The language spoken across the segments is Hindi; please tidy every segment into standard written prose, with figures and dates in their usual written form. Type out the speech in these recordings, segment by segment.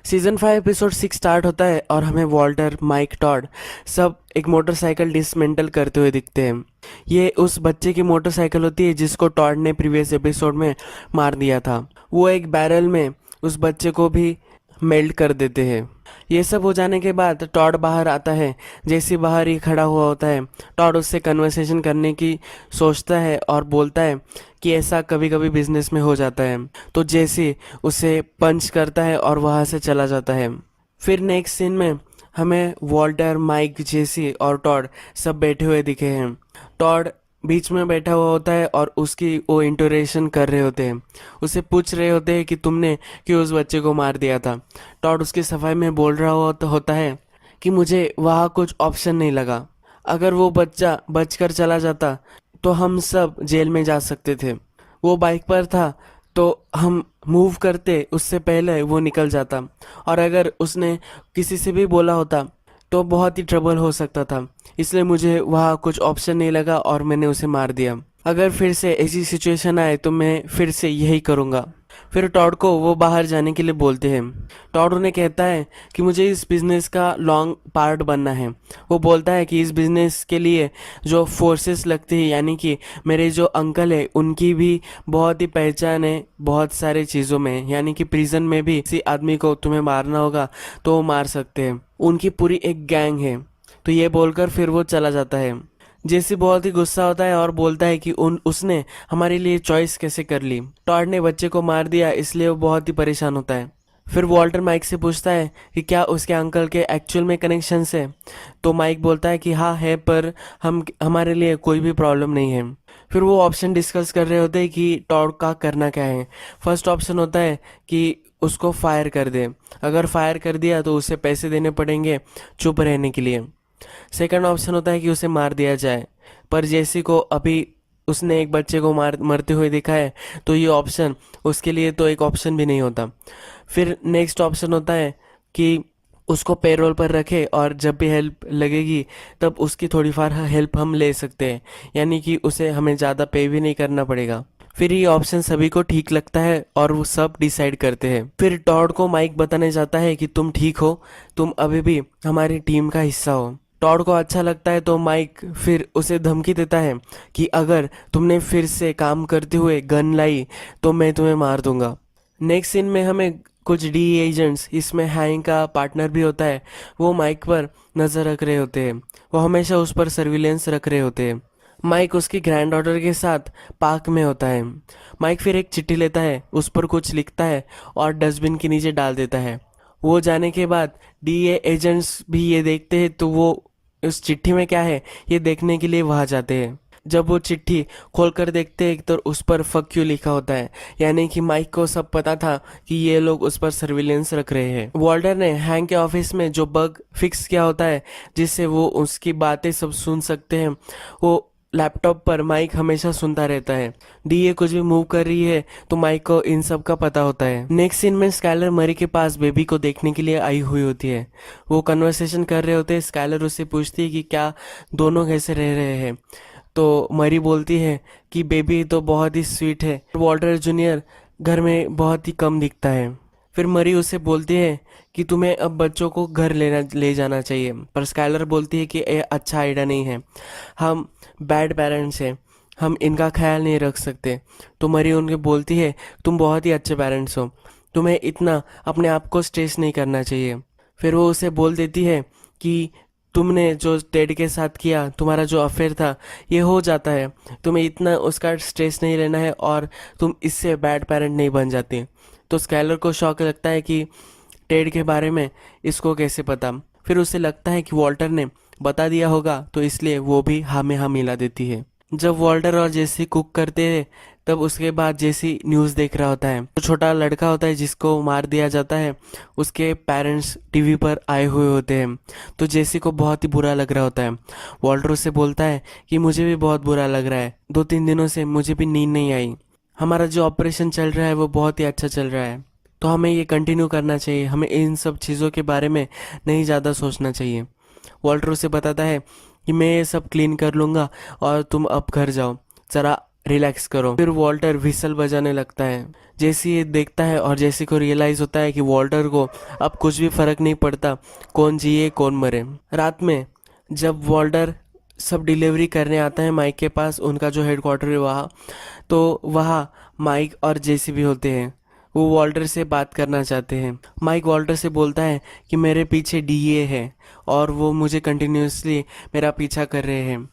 सीजन 5 एपिसोड 6 स्टार्ट होता है और हमें वॉल्टर, माइक, टॉड सब एक मोटरसाइकिल डिसमेंटल करते हुए दिखते हैं। ये उस बच्चे की मोटरसाइकिल होती है जिसको टॉड ने प्रीवियस एपिसोड में मार दिया था। वो एक बैरल में उस बच्चे को भी मेल्ट कर देते हैं। ये सब हो जाने के बाद टॉड बाहर आता है। जैसे बाहर ही खड़ा हुआ होता है, टॉड उससे कन्वर्सेशन करने की सोचता है और बोलता है कि ऐसा कभी कभी बिजनेस में हो जाता है। तो जैसे उसे पंच करता है और वहाँ से चला जाता है। फिर नेक्स्ट सीन में हमें वॉल्टर, माइक, जेसी और टॉड सब बैठे हुए दिखे हैं। टॉड बीच में बैठा हुआ होता है और उसकी वो इंटोरेशन कर रहे होते हैं। उसे पूछ रहे होते हैं कि तुमने क्यों उस बच्चे को मार दिया था। टॉड उसकी सफाई में बोल रहा होता है कि मुझे वहाँ कुछ ऑप्शन नहीं लगा। अगर वो बच्चा बचकर चला जाता तो हम सब जेल में जा सकते थे। वो बाइक पर था तो हम मूव करते उससे पहले वो निकल जाता। और अगर उसने किसी से भी बोला होता तो बहुत ही ट्रबल हो सकता था। इसलिए मुझे वहाँ कुछ ऑप्शन नहीं लगा और मैंने उसे मार दिया। अगर फिर से ऐसी सिचुएशन आए तो मैं फिर से यही करूँगा। फिर टॉड को वो बाहर जाने के लिए बोलते हैं। टॉड उन्हें कहता है कि मुझे इस बिज़नेस का लॉन्ग पार्ट बनना है। वो बोलता है कि इस बिज़नेस के लिए जो फोर्सेस लगती है, यानी कि मेरे जो अंकल है उनकी भी बहुत ही पहचान है बहुत सारे चीज़ों में, यानी कि प्रिजन में भी किसी आदमी को तुम्हें मारना होगा तो वो मार सकते हैं। उनकी पूरी एक गैंग है। तो ये बोलकर फिर वो चला जाता है। जेसी बहुत ही गुस्सा होता है और बोलता है कि उसने हमारे लिए चॉइस कैसे कर ली। टॉड ने बच्चे को मार दिया, इसलिए वो बहुत ही परेशान होता है। फिर वॉल्टर माइक से पूछता है कि क्या उसके अंकल के एक्चुअल में कनेक्शन है। तो माइक बोलता है कि हाँ है, पर हमारे लिए कोई भी प्रॉब्लम नहीं है। फिर वो ऑप्शन डिस्कस कर रहे होते हैं कि टॉड का करना क्या है। फर्स्ट ऑप्शन होता है कि उसको फायर कर दे। अगर फायर कर दिया तो उसे पैसे देने पड़ेंगे चुप रहने के लिए। सेकंड ऑप्शन होता है कि उसे मार दिया जाए, पर जेसी को अभी उसने एक बच्चे को मरते हुए देखा है, तो ये ऑप्शन उसके लिए तो एक ऑप्शन भी नहीं होता। फिर नेक्स्ट ऑप्शन होता है कि उसको पेरोल पर रखे और जब भी हेल्प लगेगी तब उसकी थोड़ी फार हेल्प हम ले सकते हैं, यानी कि उसे हमें ज़्यादा पे भी नहीं करना पड़ेगा। फिर ये ऑप्शन सभी को ठीक लगता है और वो सब डिसाइड करते हैं। फिर टॉड को माइक बताने जाता है कि तुम ठीक हो, तुम अभी भी हमारी टीम का हिस्सा हो। टॉड को अच्छा लगता है तो माइक फिर उसे धमकी देता है कि अगर तुमने फिर से काम करते हुए गन लाई तो मैं तुम्हें मार दूंगा। नेक्स्ट सीन में हमें कुछ डी एजेंट्स, इसमें हैंक का पार्टनर भी होता है, वो माइक पर नज़र रख रहे होते हैं। वो हमेशा उस पर सर्विलेंस रख रहे होते हैं। माइक उसकी ग्रैंड डॉटर के साथ पार्क में होता है। माइक फिर एक चिट्ठी लेता है, उस पर कुछ लिखता है और डस्टबिन के नीचे डाल देता है। वो जाने के बाद डीए एजेंट्स भी ये देखते हैं तो वो उस चिट्ठी में क्या है ये देखने के लिए वहां जाते हैं। जब वो चिट्ठी खोलकर देखते हैं तो उस पर फक यू लिखा होता है, यानी कि माइक को सब पता था कि ये लोग उस पर सर्विलेंस रख रहे हैं। वॉल्टर ने हैंक के ऑफिस में जो बग फिक्स किया होता है जिससे वो उसकी बातें सब सुन सकते हैं, वो लैपटॉप पर माइक हमेशा सुनता रहता है। डीए कुछ भी मूव कर रही है तो माइक को इन सब का पता होता है। नेक्स्ट सीन में स्काइलर मरी के पास बेबी को देखने के लिए आई हुई होती है। वो कन्वर्सेशन कर रहे होते हैं। स्काइलर उससे पूछती है कि क्या दोनों कैसे रह रहे हैं। तो मरी बोलती है कि बेबी तो बहुत ही स्वीट है, वॉल्टर जूनियर घर में बहुत ही कम दिखता है। फिर मरी उसे बोलती है कि तुम्हें अब बच्चों को घर ले जाना चाहिए, पर स्काइलर बोलती है कि ये अच्छा आइडिया नहीं है, हम बैड पेरेंट्स हैं, हम इनका ख्याल नहीं रख सकते। तो मरी उनके बोलती है तुम बहुत ही अच्छे पेरेंट्स हो, तुम्हें इतना अपने आप को स्ट्रेस नहीं करना चाहिए। फिर वो उसे बोल देती है कि तुमने जो टेड के साथ किया, तुम्हारा जो अफेयर था, ये हो जाता है, तुम्हें इतना उसका स्ट्रेस नहीं लेना है और तुम इससे बैड पेरेंट नहीं बन जाती। तो स्काइलर को शौक लगता है कि टेड के बारे में इसको कैसे पता। फिर उसे लगता है कि वॉल्टर ने बता दिया होगा, तो इसलिए वो भी हाँ में हाँ मिला देती है। जब वॉल्टर और जेसी कुक करते हैं तब उसके बाद जेसी न्यूज़ देख रहा होता है। तो छोटा लड़का होता है जिसको मार दिया जाता है, उसके पेरेंट्स टीवी पर आए हुए होते हैं। तो जेसी को बहुत ही बुरा लग रहा होता है। वॉल्टर उससे बोलता है कि मुझे भी बहुत बुरा लग रहा है, 2-3 दिनों से मुझे भी नींद नहीं आई। हमारा जो ऑपरेशन चल रहा है वो बहुत ही अच्छा चल रहा है, तो हमें ये कंटिन्यू करना चाहिए, हमें इन सब चीज़ों के बारे में नहीं ज़्यादा सोचना चाहिए। वॉल्टर उसे बताता है कि मैं ये सब क्लीन कर लूँगा और तुम अब घर जाओ, ज़रा रिलैक्स करो। फिर वॉल्टर व्हिसल बजाने लगता है। जेसी ये देखता है और जेसी को रियलाइज होता है कि वॉल्टर को अब कुछ भी फर्क नहीं पड़ता कौन जिए कौन मरे। रात में जब वॉल्टर सब डिलीवरी करने आता है माइक के पास, उनका जो हेडक्वार्टर है वहाँ, तो वहाँ माइक और जेसी भी होते हैं। वो वॉल्टर से बात करना चाहते हैं। माइक वॉल्टर से बोलता है कि मेरे पीछे डीए है और वो मुझे कंटिन्यूसली मेरा पीछा कर रहे हैं।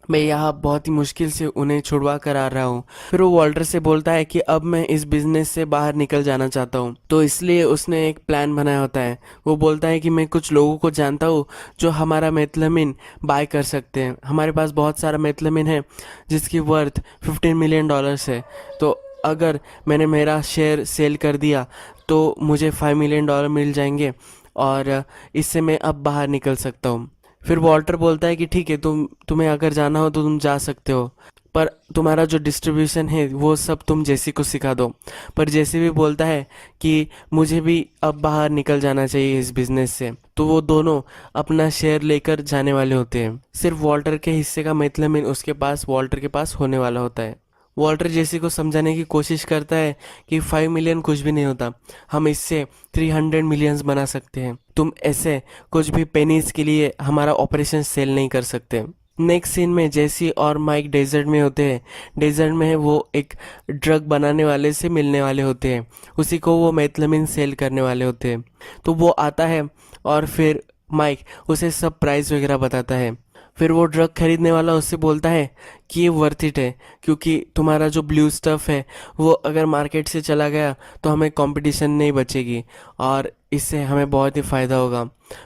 मैं यहाँ बहुत ही मुश्किल से उन्हें छुड़वा कर आ रहा हूँ। फिर वो वॉल्टर से बोलता है कि अब मैं इस बिजनेस से बाहर निकल जाना चाहता हूँ, तो इसलिए उसने एक प्लान बनाया होता है। वो बोलता है कि मैं कुछ लोगों को जानता हूँ जो हमारा मेथलामिन बाय कर सकते हैं। हमारे पास बहुत सारा मेथलामिन है जिसकी वर्थ $15 मिलियन है। तो अगर मैंने मेरा शेयर सेल कर दिया तो मुझे $5 मिलियन मिल जाएंगे और इससे मैं अब बाहर निकल सकता हूँ। फिर वॉल्टर बोलता है कि ठीक है, तुम्हें अगर जाना हो तो तुम जा सकते हो, पर तुम्हारा जो डिस्ट्रीब्यूशन है वो सब तुम जेसी को सिखा दो। पर जेसी भी बोलता है कि मुझे भी अब बाहर निकल जाना चाहिए इस बिजनेस से। तो वो दोनों अपना शेयर लेकर जाने वाले होते हैं। सिर्फ वॉल्टर के हिस्से का मेथलामिन उसके पास वॉल्टर के पास होने वाला होता है। वॉल्टर जेसी को समझाने की कोशिश करता है कि 5 मिलियन कुछ भी नहीं होता, हम इससे 300 मिलियंस बना सकते हैं। तुम ऐसे कुछ भी पेनीज के लिए हमारा ऑपरेशन सेल नहीं कर सकते। नेक्स्ट सीन में जेसी और माइक डेजर्ट में होते हैं। डेजर्ट में वो एक ड्रग बनाने वाले से मिलने वाले होते हैं, उसी को वो मेथलामिन सेल करने वाले होते हैं। तो वो आता है और फिर माइक उसे सब प्राइस वगैरह बताता है। फिर वो ड्रग खरीदने वाला उससे बोलता है कि ये वर्थ इट है, क्योंकि तुम्हारा जो ब्लू स्टफ है वो अगर मार्केट से चला गया तो हमें कंपटीशन नहीं बचेगी और इससे हमें बहुत ही फ़ायदा होगा।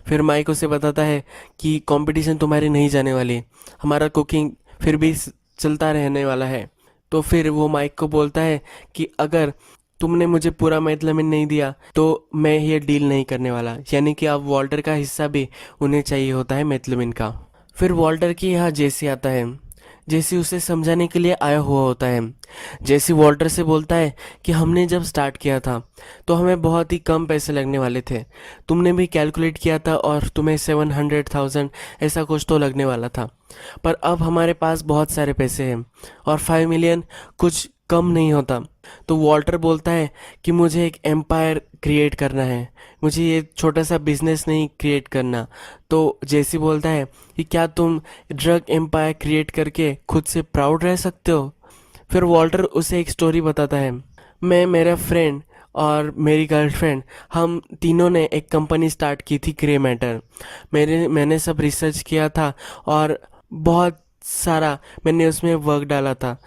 फिर माइक उसे बताता है कि कंपटीशन तुम्हारी नहीं जाने वाली, हमारा कुकिंग फिर भी चलता रहने वाला है। तो फिर वो माइक को बोलता है कि अगर तुमने मुझे पूरा मेथलामिन नहीं दिया तो मैं ये डील नहीं करने वाला, यानी कि अब वॉल्टर का हिस्सा भी उन्हें चाहिए होता है मेथलामिन का। फिर वॉल्टर की यहाँ जेसी आता है। जेसी उसे समझाने के लिए आया हुआ होता है। जेसी वॉल्टर से बोलता है कि हमने जब स्टार्ट किया था तो हमें बहुत ही कम पैसे लगने वाले थे, तुमने भी कैलकुलेट किया था और तुम्हें 700,000 ऐसा कुछ तो लगने वाला था, पर अब हमारे पास बहुत सारे पैसे हैं और 5 मिलियन कुछ कम नहीं होता। तो वॉल्टर बोलता है कि मुझे एक एम्पायर क्रिएट करना है, मुझे ये छोटा सा बिजनेस नहीं क्रिएट करना। तो जेसी बोलता है कि क्या तुम ड्रग एम्पायर क्रिएट करके खुद से प्राउड रह सकते हो। फिर वॉल्टर उसे एक स्टोरी बताता है। मैं, मेरा फ्रेंड और मेरी गर्लफ्रेंड, हम तीनों ने एक कंपनी स्टार्ट की थी, ग्रे मैटर। मैंने सब रिसर्च किया था और बहुत सारा मैंने उसमें वर्क डाला था,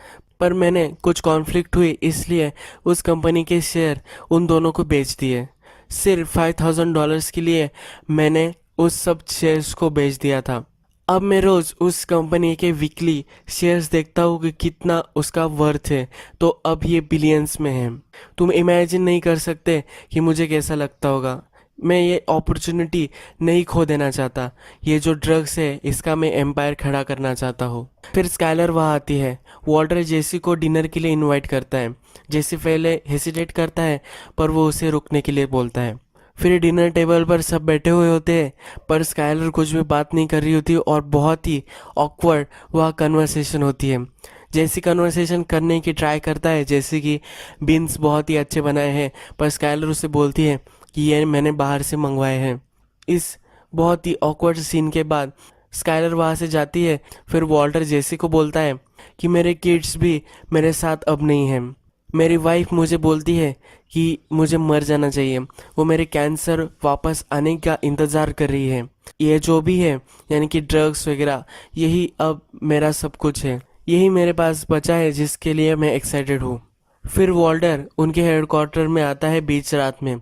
पर मैंने कुछ कॉन्फ्लिक्ट हुई इसलिए उस कंपनी के शेयर उन दोनों को बेच दिए। सिर्फ $5,000 के लिए मैंने उस सब शेयर्स को बेच दिया था। अब मैं रोज़ उस कंपनी के वीकली शेयर्स देखता हूँ कि कितना उसका वर्थ है, तो अब ये बिलियंस में है। तुम इमेजिन नहीं कर सकते कि मुझे कैसा लगता होगा। मैं ये अपॉर्चुनिटी नहीं खो देना चाहता। ये जो ड्रग्स है इसका मैं एम्पायर खड़ा करना चाहता हूँ। फिर स्काइलर वहाँ आती है। वॉल्टर जेसी को डिनर के लिए इनवाइट करता है। जेसी पहले हेसिटेट करता है पर वो उसे रुकने के लिए बोलता है। फिर डिनर टेबल पर सब बैठे हुए होते हैं, पर स्काइलर कुछ भी बात नहीं कर रही होती और बहुत ही ऑकवर्ड वह कन्वर्सेशन होती है। जैसी कन्वर्सेशन करने की ट्राई करता है, जैसे कि बीन्स बहुत ही अच्छे बनाए हैं, पर स्काइलर उसे बोलती है कि ये मैंने बाहर से मंगवाए हैं। इस बहुत ही ऑकवर्ड सीन के बाद स्काइलर वहाँ से जाती है। फिर वॉल्टर जेसी को बोलता है कि मेरे किड्स भी मेरे साथ अब नहीं हैं। मेरी वाइफ मुझे बोलती है कि मुझे मर जाना चाहिए, वो मेरे कैंसर वापस आने का इंतज़ार कर रही है। ये जो भी है यानी कि ड्रग्स वगैरह, यही अब मेरा सब कुछ है, यही मेरे पास बचा है जिसके लिए मैं एक्साइटेड हूँ। फिर वॉल्टर उनके हेडक्वार्टर में आता है बीच रात में।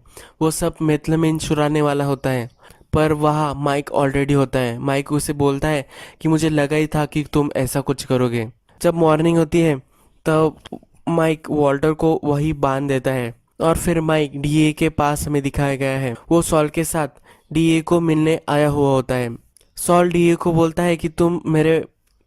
वो सब मेथलामिन चुराने वाला होता है, पर वहाँ माइक ऑलरेडी होता है। माइक उसे बोलता है कि मुझे लगा ही था कि तुम ऐसा कुछ करोगे। जब मॉर्निंग होती है तब माइक वॉल्टर को वही बांध देता है और फिर माइक डीए के पास हमें दिखाया गया है। वो सॉल के साथ डीए को मिलने आया हुआ होता है। सॉल डीए को बोलता है कि तुम मेरे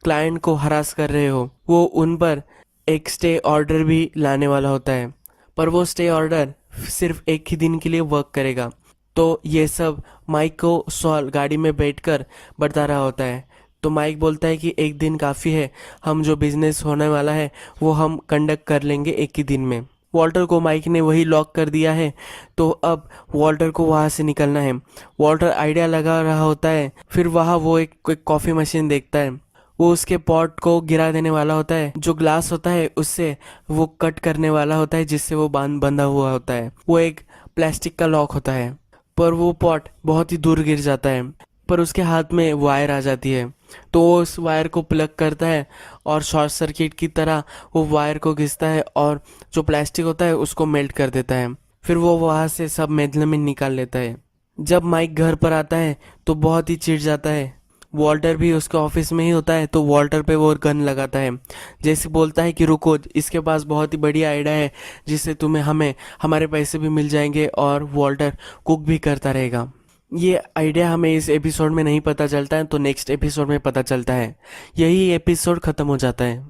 क्लाइंट को हरास कर रहे हो। वो उन पर एक स्टे ऑर्डर भी लाने वाला होता है, पर वो स्टे ऑर्डर सिर्फ एक ही दिन के लिए वर्क करेगा। तो ये सब माइक को सॉल गाड़ी में बैठकर बता रहा होता है। तो माइक बोलता है कि एक दिन काफ़ी है, हम जो बिजनेस होने वाला है वो हम कंडक्ट कर लेंगे एक ही दिन में। वॉल्टर को माइक ने वही लॉक कर दिया है, तो अब वॉल्टर को वहाँ से निकलना है। वॉल्टर आइडिया लगा रहा होता है, फिर वहाँ वो एक कॉफ़ी मशीन देखता है। वो उसके पॉट को गिरा देने वाला होता है, जो ग्लास होता है उससे वो कट करने वाला होता है, जिससे वो बंधा हुआ होता है। वो एक प्लास्टिक का लॉक होता है, पर वो पॉट बहुत ही दूर गिर जाता है। पर उसके हाथ में वायर आ जाती है, तो वो उस वायर को प्लग करता है और शॉर्ट सर्किट की तरह वो वायर को घिसता है और जो प्लास्टिक होता है उसको मेल्ट कर देता है। फिर वो वहाँ से सब मेजरमेंट निकाल लेता है। जब माइक घर पर आता है तो बहुत ही चिढ़ जाता है। वॉल्टर भी उसके ऑफिस में ही होता है, तो वॉल्टर पे वो गन लगाता है। जैसे बोलता है कि रुको, इसके पास बहुत ही बढ़िया आइडिया है जिससे तुम्हें हमें हमारे पैसे भी मिल जाएंगे और वॉल्टर कुक भी करता रहेगा। ये आइडिया हमें इस एपिसोड में नहीं पता चलता है, तो नेक्स्ट एपिसोड में पता चलता है। यही एपिसोड ख़त्म हो जाता है।